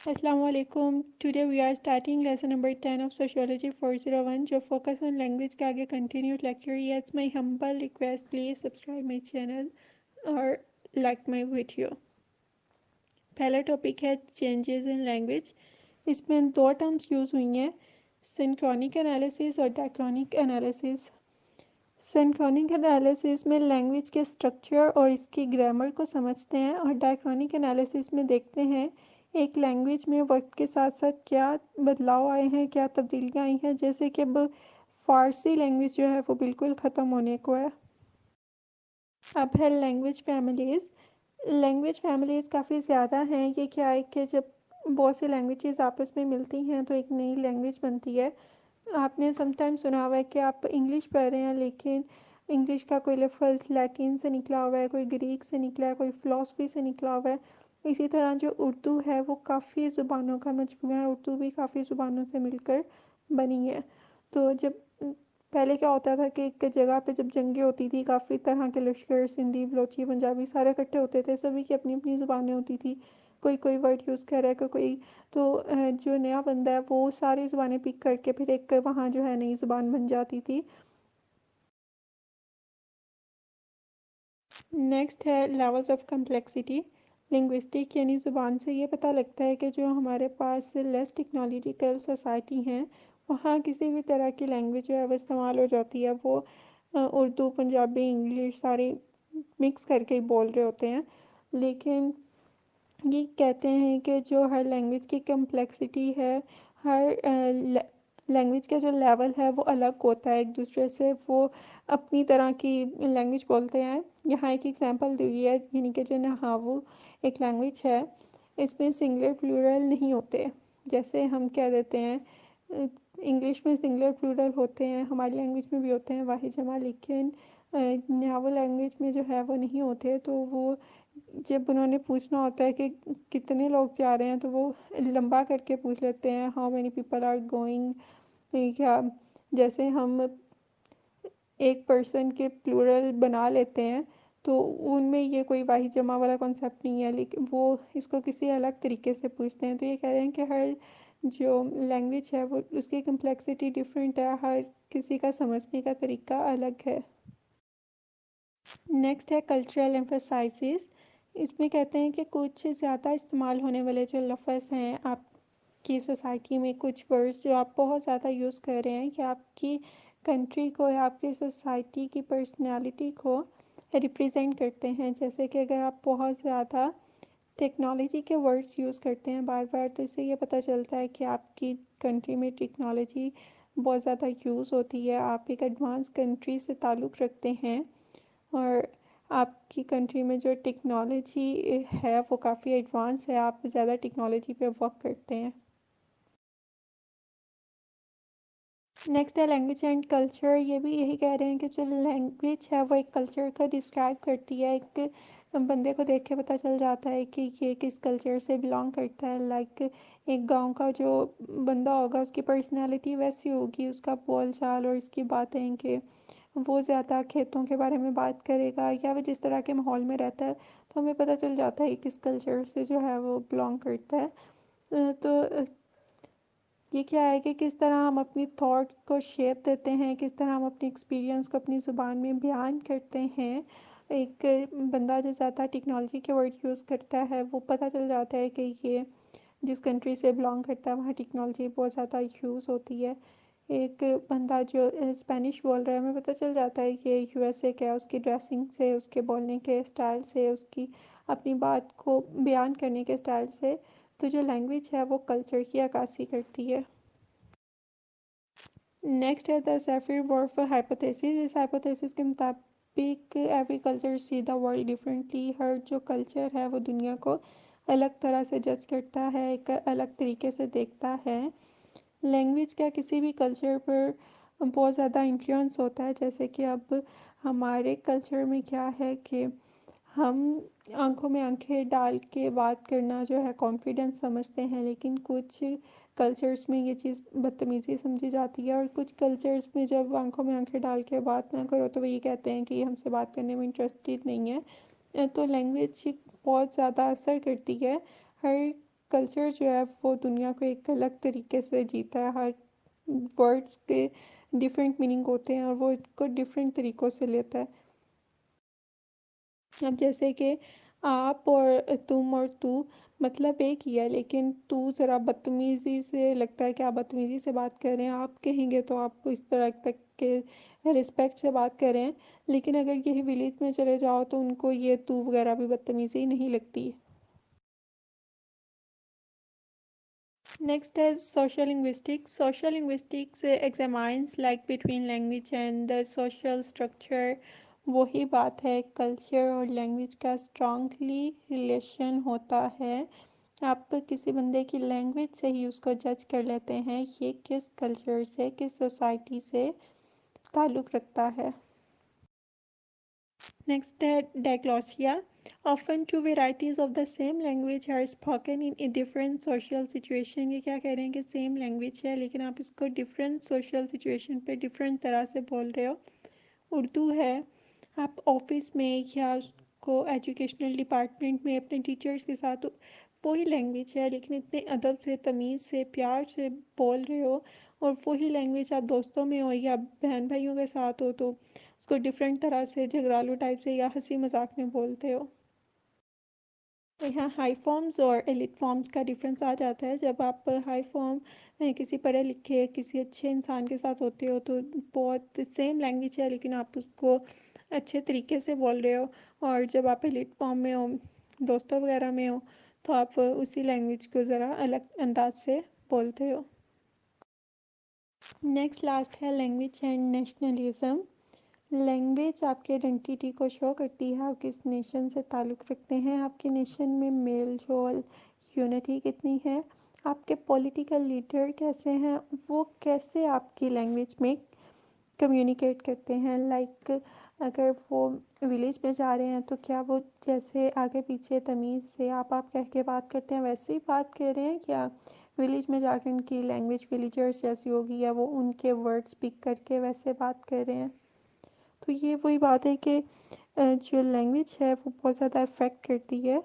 Assalamualaikum. Today we are starting lesson number 10 of Sociology 401 जो focus on language का आगे continued lecture. Yes, my humble request, please subscribe my channel और like my video. पहला topic है changes in language. इसमें दो terms use हुई हैं, सिंक्रोनिक एनालिसिस और डायक्रॉनिक एनालिसिस. सिंक्रोनिक एनालिसिस में लैंग्वेज के स्ट्रक्चर और इसकी ग्रामर को समझते हैं और डायक्रॉनिक एनालिसिस में देखते हैं एक लैंग्वेज में वक्त के साथ साथ क्या बदलाव आए हैं, क्या तब्दीलियाँ आई हैं. जैसे कि अब फ़ारसी लैंग्वेज जो है वो बिल्कुल ख़त्म होने को है. अब है लैंग्वेज फैमिलीज़. लैंग्वेज फैमिलीज़ काफ़ी ज़्यादा हैं. ये क्या है कि जब बहुत सी लैंग्वेजेस आपस में मिलती हैं तो एक नई लैंग्वेज बनती है. आपने समटाइम सुना हुआ है कि आप इंग्लिश पढ़ रहे हैं लेकिन इंग्लिश का कोई लफ्ज़ लैटिन से निकला हुआ है, कोई ग्रीक से निकला है, कोई फ़िलासफ़ी से निकला हुआ है. इसी तरह जो उर्दू है वो काफ़ी ज़ुबानों का मजमूआ है. उर्दू भी काफ़ी ज़ुबानों से मिलकर बनी है. तो जब पहले क्या होता था कि एक जगह पे जब जंगें होती थी, काफ़ी तरह के लश्कर, सिंधी, बलोची, पंजाबी सारे इकट्ठे होते थे. सभी की अपनी अपनी ज़ुबानें होती थी. कोई कोई वर्ड यूज़ कर रहा है, कोई तो जो नया बंदा है वो सारी ज़ुबानें पिक करके फिर एक वहाँ जो है नई ज़ुबान बन जाती थी. नेक्स्ट है लेवल्स ऑफ कम्प्लेक्सिटी. लिंग्विस्टिक यानी ज़ुबान से ये पता लगता है कि जो हमारे पास लेस टेक्नोलॉजिकल सोसाइटी हैं वहाँ किसी भी तरह की लैंग्वेज जो है वो इस्तेमाल हो जाती है. वो उर्दू, पंजाबी, इंग्लिश सारी मिक्स करके ही बोल रहे होते हैं. लेकिन ये कहते हैं कि जो हर लैंग्वेज की कम्प्लेक्सिटी है, हर लैंग्वेज का जो लेवल है वो अलग होता है एक दूसरे से. वो अपनी तरह की लैंग्वेज बोलते हैं. यहाँ एक एग्जांपल दी है, यानी कि जो नहावू एक लैंग्वेज है, इसमें सिंगुलर प्लूरल नहीं होते. जैसे हम कह देते हैं इंग्लिश में सिंगुलर प्लूरल होते हैं, हमारी लैंग्वेज में भी होते हैं वाहिद जमा, लेकिन नहावू लैंग्वेज में जो है वो नहीं होते. तो वो जब उन्होंने पूछना होता है कि कितने लोग जा रहे हैं तो वो लंबा करके पूछ लेते हैं, how many people are going. या जैसे हम एक पर्सन के प्लूरल बना लेते हैं तो उनमें ये कोई वाही जमा वाला कॉन्सेप्ट नहीं है, लेकिन वो इसको किसी अलग तरीके से पूछते हैं. तो ये कह रहे हैं कि हर जो लैंग्वेज है वो उसकी कम्प्लेक्सिटी डिफरेंट है, हर किसी का समझने का तरीका अलग है. नेक्स्ट है कल्चरल एम्फसाइसिस. इसमें कहते हैं कि कुछ ज़्यादा इस्तेमाल होने वाले जो लफ्ज़ हैं आपकी सोसाइटी में, कुछ वर्ड्स जो आप बहुत ज़्यादा यूज़ कर रहे हैं, कि आपकी कंट्री को या आपकी सोसाइटी की पर्सनालिटी को रिप्रेजेंट करते हैं. जैसे कि अगर आप बहुत ज़्यादा टेक्नोलॉजी के वर्ड्स यूज़ करते हैं बार बार तो इससे ये पता चलता है कि आपकी कंट्री में टेक्नोलॉजी बहुत ज़्यादा यूज़ होती है, आप एक एडवांस कंट्री से ताल्लुक़ रखते हैं और आपकी कंट्री में जो टेक्नोलॉजी है वो काफ़ी एडवांस है, आप ज़्यादा टेक्नोलॉजी पे वर्क करते हैं. नेक्स्ट है लैंग्वेज एंड कल्चर. ये भी यही कह रहे हैं कि जो लैंग्वेज है वो एक कल्चर को डिस्क्राइब करती है. एक बंदे को देख के पता चल जाता है कि ये किस कल्चर से बिलोंग करता है. लाइक एक गांव का जो बंदा होगा उसकी पर्सनालिटी वैसी होगी, उसका बोल चाल और उसकी बातें, कि वो ज़्यादा खेतों के बारे में बात करेगा या वो जिस तरह के माहौल में रहता है तो हमें पता चल जाता है किस कल्चर से जो है वो बिलोंग करता है. तो ये क्या है कि किस तरह हम अपनी थॉट को शेप देते हैं, किस तरह हम अपनी एक्सपीरियंस को अपनी ज़ुबान में बयान करते हैं. एक बंदा जो ज़्यादा टेक्नोलॉजी के वर्ड यूज़ करता है वो पता चल जाता है कि ये जिस कंट्री से बिलोंग करता है वहाँ टेक्नोलॉजी बहुत ज़्यादा यूज़ होती है. एक बंदा जो स्पेनिश बोल रहा है हमें पता चल जाता है कि यूएसए क्या है, उसकी ड्रेसिंग से, उसके बोलने के स्टाइल से, उसकी अपनी बात को बयान करने के स्टाइल से. तो जो लैंग्वेज है वो कल्चर की अक्कासी करती है. नेक्स्ट है द सेफ्री-वर्फ हाइपोथेसिस. इस हाइपोथेसिस के मुताबिक every culture see the world differently. हर जो कल्चर है वो दुनिया को अलग तरह से जज करता है, एक अलग तरीके से देखता है. लैंग्वेज का किसी भी कल्चर पर बहुत ज़्यादा इन्फ्लुएंस होता है. जैसे कि अब हमारे कल्चर में क्या है कि हम आंखों में आंखें डाल के बात करना जो है कॉन्फिडेंस समझते हैं, लेकिन कुछ कल्चर्स में ये चीज़ बदतमीज़ी समझी जाती है. और कुछ कल्चर्स में जब आंखों में आंखें डाल के बात ना करो तो वो ये कहते हैं कि ये हमसे बात करने में इंटरेस्टेड नहीं है. तो लैंग्वेज बहुत ज़्यादा असर करती है. हर कल्चर जो है वो दुनिया को एक अलग तरीके से जीता है। हर वर्ड्स के डिफरेंट मीनिंग होते हैं और वो इसको डिफरेंट तरीक़ों से लेता है। अब जैसे कि आप और तुम और तू मतलब एक ही है, लेकिन तू ज़रा बदतमीज़ी से लगता है कि आप बदतमीज़ी से बात कर रहे हैं, आप कहेंगे तो आप इस तरह तक के रिस्पेक्ट से बात कर रहे हैं, लेकिन अगर यही विलेज में चले जाओ तो उनको ये तू वगैरह भी बदतमीज़ी नहीं लगती। Next is social linguistics. Social linguistics examines like between language and the social structure. वही बात है, कल्चर और लैंग्वेज का स्ट्रांगली रिलेशन होता है। आप किसी बंदे की लैंग्वेज से ही उसको जज कर लेते हैं ये किस कल्चर से, किस सोसाइटी से ताल्लुक़ रखता है। Next, diglossia. Often two varieties of the same language are spoken in a different social situation. ये क्या कह रहे हैं कि सेम लैंग्वेज है लेकिन आप इसको डिफरेंट सोशल सिचुएशन पे डिफरेंट तरह से बोल रहे हो। उर्दू है, आप ऑफिस में या को एजुकेशनल डिपार्टमेंट में अपने टीचर्स के साथ वही लैंग्वेज है लेकिन इतने अदब से, तमीज़ से, प्यार से बोल रहे हो। और वही लैंग्वेज आप दोस्तों में हो या बहन भाइयों के साथ हो तो उसको डिफरेंट तरह से झगड़ालू टाइप से या हंसी मजाक में बोलते हो। तो यहाँ हाई फॉर्म्स और एलिट फॉर्म्स का डिफरेंस आ जाता है। जब आप हाई फॉर्म किसी पढ़े लिखे किसी अच्छे इंसान के साथ होते हो तो बहुत सेम लैंग्वेज है लेकिन आप उसको अच्छे तरीके से बोल रहे हो। और जब आप एलिट फॉर्म में हो, दोस्तों वगैरह में हो, तो आप उसी लैंग्वेज को ज़रा अलग अंदाज से बोलते हो। नेक्स्ट लास्ट है लैंग्वेज एंड नेशनलिज्म। लैंग्वेज आपकी आइडेंटिटी को शो करती है, आप किस नेशन से ताल्लुक़ रखते हैं, आपके नेशन में मेल जोल यूनिटी कितनी है, आपके पॉलिटिकल लीडर कैसे हैं, वो कैसे आपकी लैंग्वेज में कम्युनिकेट करते हैं। लाइक अगर वो विलेज में जा रहे हैं तो क्या वो जैसे आगे पीछे तमीज़ से आप कह के बात करते हैं वैसे ही बात कर रहे हैं, या विलेज में जाकर उनकी लैंग्वेज विलेजर्स जैसी होगी या वो उनके वर्ड स्पीक करके वैसे बात कर रहे हैं। तो ये वही बात है कि जो लैंग्वेज है वो बहुत ज़्यादा इफ़ेक्ट करती है